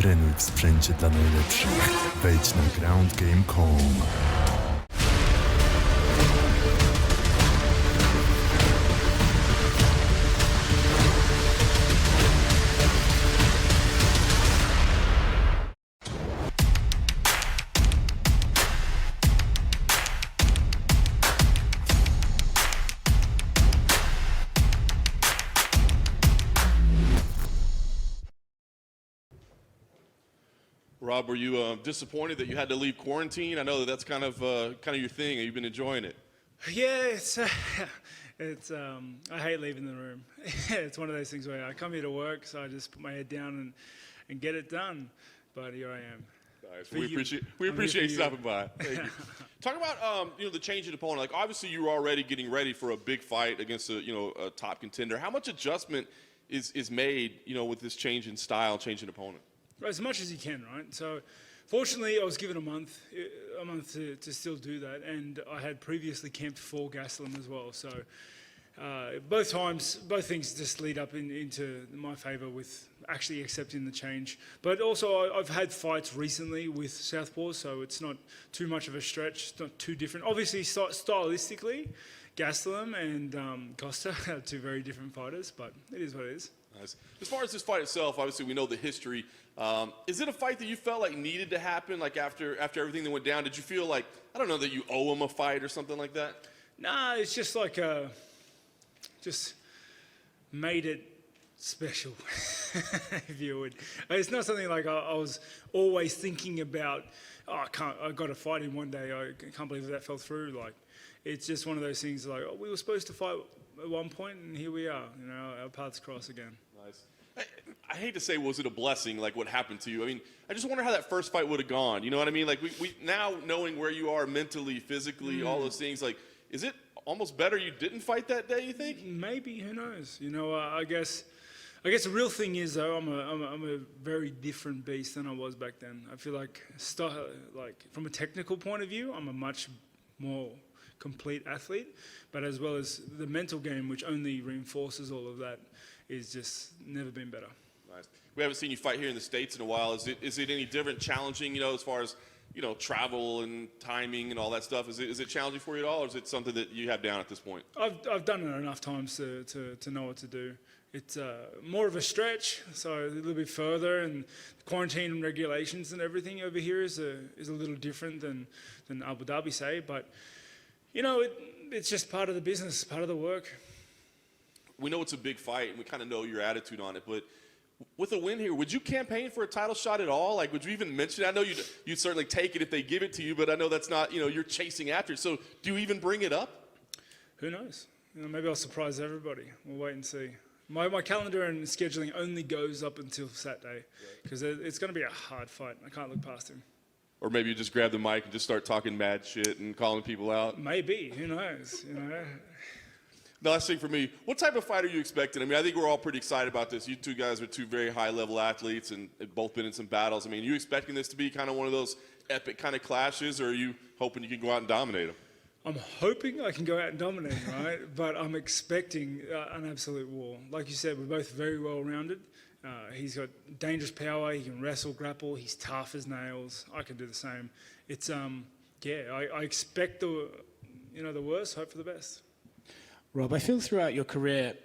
Trenuj w sprzęcie dla najlepszych. Wejdź na groundgame.com. Rob, were you disappointed that you had to leave quarantine? I know that that's kind of your thing. You've been enjoying it. Yeah, I hate leaving the room. It's one of those things where I come here to work, so I just put my head down and get it done. But here I am. Nice. We appreciate you stopping by. Thank you. Talk about the change in opponent. Like obviously you were already getting ready for a big fight against a top contender. How much adjustment is made with this change in style, change in opponent? As much as you can, right? So, fortunately, I was given a month to still do that, and I had previously camped for Gastelum as well. So, both things just lead up into my favour with actually accepting the change. But also, I've had fights recently with Southpaws, so it's not too much of a stretch. It's not too different. Obviously, stylistically, Gastelum and Costa are two very different fighters, but it is what it is. Nice. As far as this fight itself, obviously we know the history. Is it a fight that you felt like needed to happen, like after everything that went down? Did you feel like, I don't know, that you owe him a fight or something like that? Nah, it's just like just made it special, if you would. It's not something like I was always thinking about, I got to fight him one day. I can't believe that fell through. Like, it's just one of those things like, we were supposed to fight at one point, and here we are. Our paths cross again. Nice. I hate to say, was it a blessing, like what happened to you? I mean, I just wonder how that first fight would have gone. You know what I mean? Like we now knowing where you are mentally, physically, all those things. Like, is it almost better you didn't fight that day? You think? Maybe. Who knows? I guess the real thing is though, I'm a very different beast than I was back then. I feel like from a technical point of view, I'm a much more complete athlete, but as well as the mental game, which only reinforces all of that, is just never been better. Nice. We haven't seen you fight here in the States in a while. Is it any different, challenging, as far as, travel and timing and all that stuff? Is it challenging for you at all, or is it something that you have down at this point? I've done it enough times to know what to do. It's more of a stretch, so a little bit further, and quarantine and regulations and everything over here is a little different than Abu Dhabi, say, but it's just part of the business, part of the work. We know it's a big fight, and we kind of know your attitude on it, but with a win here, would you campaign for a title shot at all? Like, would you even mention it? I know you'd certainly take it if they give it to you, but I know that's not, you're chasing after it. So do you even bring it up? Who knows? Maybe I'll surprise everybody. We'll wait and see. My calendar and scheduling only goes up until Saturday, because it's going to be a hard fight. I can't look past him. Or maybe you just grab the mic and just start talking mad shit and calling people out. Maybe. Who knows? The last thing for me, what type of fight are you expecting? I mean, I think we're all pretty excited about this. You two guys are two very high-level athletes and have both been in some battles. I mean, are you expecting this to be kind of one of those epic kind of clashes, or are you hoping you can go out and dominate them? I'm hoping I can go out and dominate, right? But I'm expecting an absolute war. Like you said, we're both very well-rounded. He's got dangerous power. He can wrestle, grapple. He's tough as nails. I can do the same. It's I expect the worst, hope for the best. Rob, I feel throughout your career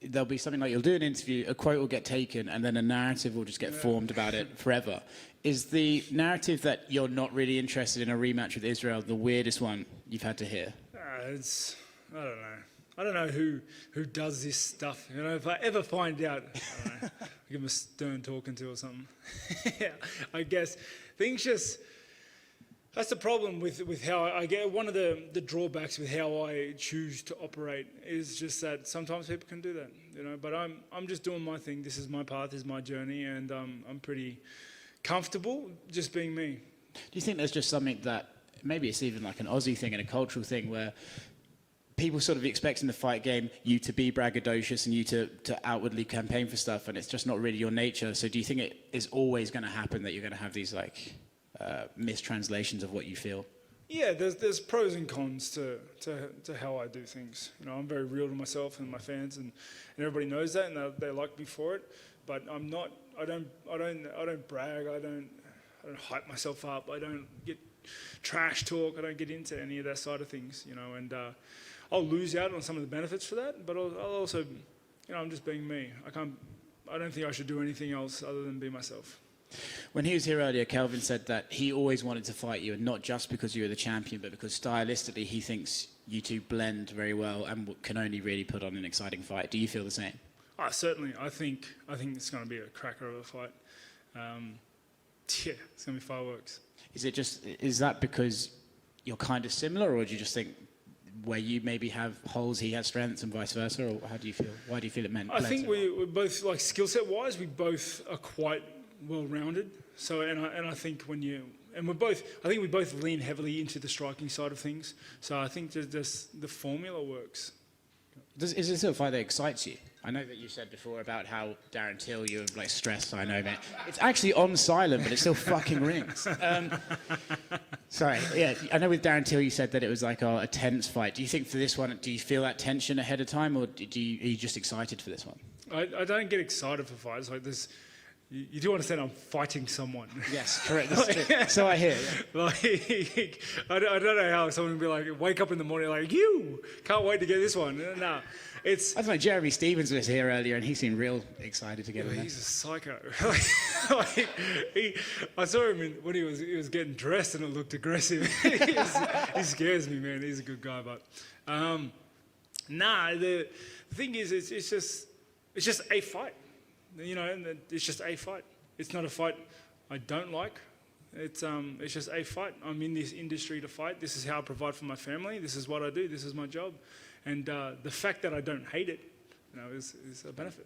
there'll be something like you'll do an interview, a quote will get taken, and then a narrative will just get formed about it forever. Is the narrative that you're not really interested in a rematch with Israel the weirdest one you've had to hear? I don't know. I don't know who does this stuff. If I ever find out, I don't know, I'll give him a stern talking to or something. I guess things just... That's the problem with how I get. One of the drawbacks with how I choose to operate is just that sometimes people can do that, But I'm just doing my thing. This is my path, this is my journey, and I'm pretty comfortable just being me. Do you think there's just something that maybe it's even like an Aussie thing and a cultural thing where people sort of expect in the fight game you to be braggadocious and you to outwardly campaign for stuff, and it's just not really your nature? So do you think it is always going to happen that you're going to have these mistranslations of what you feel? Yeah, there's pros and cons to how I do things. I'm very real to myself and my fans, and everybody knows that, and they like me for it. But I'm not I don't brag. I don't hype myself up. I don't get trash talk. I don't get into any of that side of things, you know. And I'll lose out on some of the benefits for that, but I'll also, you know, I'm just being me. I don't think I should do anything else other than be myself. When he was here earlier, Kelvin said that he always wanted to fight you, and not just because you were the champion, but because stylistically he thinks you two blend very well and can only really put on an exciting fight. Do you feel the same? Certainly. I think it's going to be a cracker of a fight. Yeah, it's going to be fireworks. Is that because you're kind of similar, or do you just think where you maybe have holes, he has strengths, and vice versa, or how do you feel? Why do you feel it meant? I think we're both, like, skill set wise, we both are quite well rounded. So, and I think we both lean heavily into the striking side of things. So I think that the formula works. Is this a fight that excites you? I know that you said before about how Darren Till, you're like stressed. I know, man. It's actually on silent, but it still fucking rings. Sorry, yeah. I know with Darren Till, you said that it was like a tense fight. Do you think for this one, do you feel that tension ahead of time, or are you just excited for this one? I don't get excited for fights like this. You do understand I'm fighting someone. Yes, correct. That's true. So I hear. Yeah. Like, I don't know how someone would be like, wake up in the morning like, you can't wait to get this one. No, it's. I thought Jeremy Stevens was here earlier, and he seemed real excited to get in there. He's a psycho. I saw him when he was getting dressed, and it looked aggressive. He scares me, man. He's a good guy, but the thing is, it's just a fight. You know, it's just a fight. It's not a fight I don't like. It's just a fight. I'm in this industry to fight. This is how I provide for my family. This is what I do. This is my job. And the fact that I don't hate it, you know, is a benefit.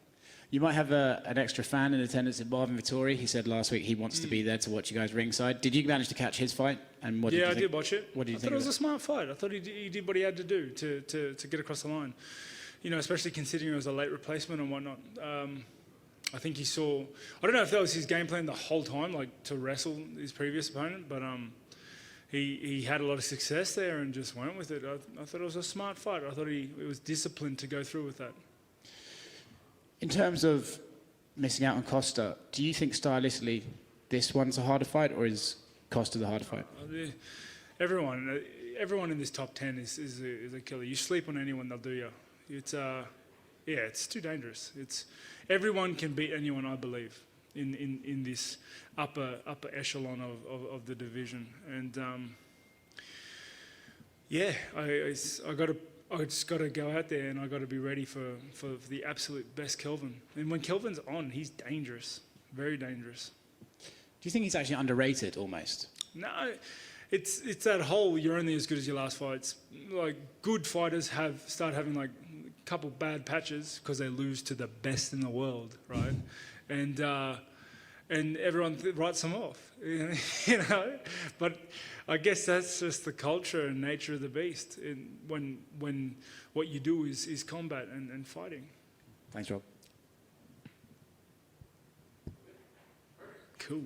You might have an extra fan in attendance at Marvin Vittori. He said last week he wants to be there to watch you guys ringside. Did you manage to catch his fight? And what did you think? I did watch it. What did you think? I thought it was a smart fight. I thought he did what he had to do to get across the line. You know, especially considering it was a late replacement and whatnot. I think he saw, I don't know if that was his game plan the whole time, like to wrestle his previous opponent, but he had a lot of success there and just went with it. I thought it was a smart fight. I thought he was disciplined to go through with that. In terms of missing out on Costa, do you think stylistically this one's a harder fight, or is Costa the harder fight? Everyone in this top 10 is a killer. You sleep on anyone, they'll do you. It's too dangerous. Everyone can beat anyone, I believe, in this upper echelon of the division. And I just got to go out there and I got to be ready for the absolute best Kelvin. And when Kelvin's on, he's dangerous, very dangerous. Do you think he's actually underrated almost? No, it's that whole you're only as good as your last fights. Like, good fighters start having like a couple bad patches because they lose to the best in the world, right? And everyone writes them off, you know. But I guess that's just the culture and nature of the beast. When what you do is combat and fighting. Thanks, Rob. Cool.